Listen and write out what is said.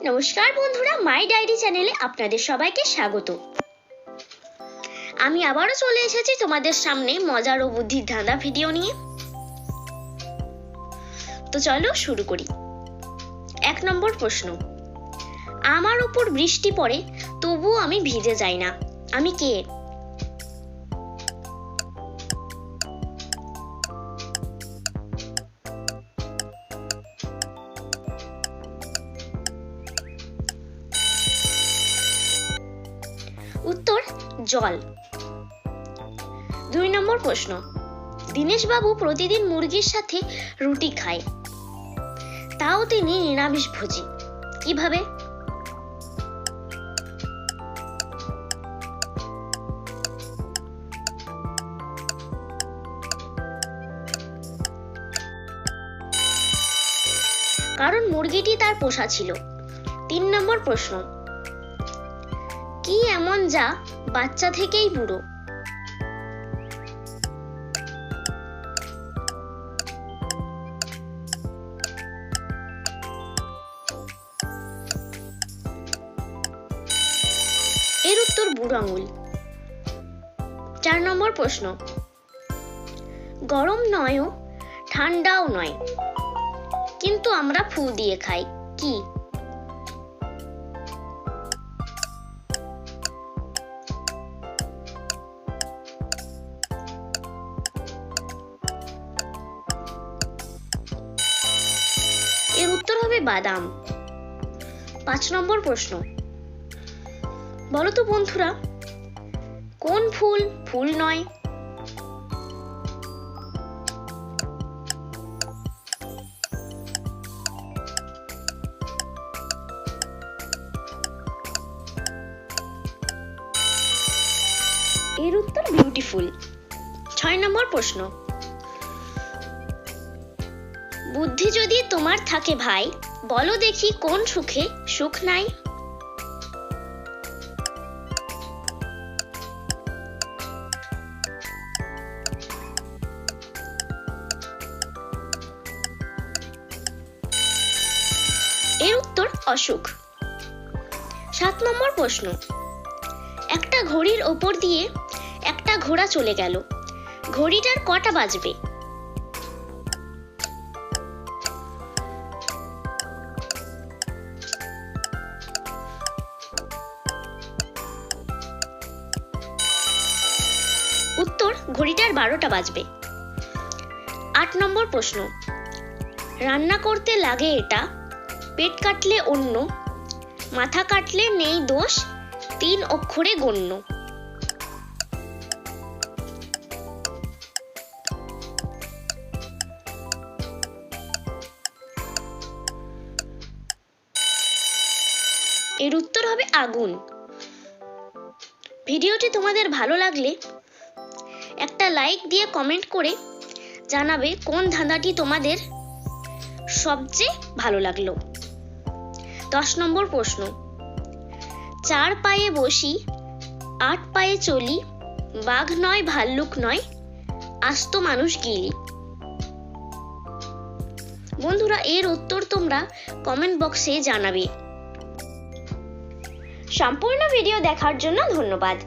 নমস্কার বন্ধুরা, মাই ডায়েরি চ্যানেলে আপনাদের সবাইকে স্বাগত। আমি আবারও চলে এসেছি তোমাদের সামনে মজার ও বুদ্ধির ধাঁধা ভিডিও নিয়ে। তো চলো শুরু করি। 1 নম্বর প্রশ্ন, আমার উপর বৃষ্টি পড়ে তবুও আমি ভিজে যাই না, আমি কে? উত্তর জল। 2 নম্বর প্রশ্ন, দীনেশ বাবু প্রতিদিন মুরগির সাথে রুটি খায়, তাও তিনি নিরামিষভোজী, কিভাবে? কারণ মুরগিটি তার পোষা ছিল। 3 নম্বর প্রশ্ন, কি এমন যা বাচ্চা থেকেই বুড়ো? এর উত্তর বুড়ো আঙুল। 4 নম্বর প্রশ্ন, গরম নয়ও ঠান্ডাও নয়, কিন্তু আমরা ফু দিয়ে খাই, কি? এর উত্তর হবে বাদাম। 5 নম্বর প্রশ্ন, বলো তো বন্ধুরা, কোন ফুল ফুল নয়? এর উত্তর বিউটিফুল। 6 নম্বর প্রশ্ন, বুদ্ধি যদি তোমার থাকে ভাই, বলো দেখি কোন সুখে সুখ নাই? এর উত্তর অসুখ। 7 নম্বর প্রশ্ন, একটা ঘড়ির ওপর দিয়ে একটা ঘোড়া চলে গেল, ঘড়িটার কটা বাজবে? উত্তর ঘড়িটার 12টা বাজবে। 8 নম্বর প্রশ্ন, রান্না করতে লাগে এটা, পেট কাটলে অন্য, মাথা কাটলে নেই দোষ, 3 অক্ষরে গণ্য। এর উত্তর হবে আগুন। ভিডিওটি তোমাদের ভালো লাগলে একটা লাইক দিয়ে কমেন্ট করে জানাবে কোন ধাঁধাটি তোমাদের সবচেয়ে ভালো লাগলো। 10 নম্বর প্রশ্ন, 4 পায়ে বসি 8 পায়ে চলি, বাঘ নয় ভাল্লুক নয়, আস্ত মানুষ গিলি। বন্ধুরা, এর উত্তর তোমরা কমেন্ট বক্সে জানাবে। সম্পূর্ণ ভিডিও দেখার জন্য ধন্যবাদ।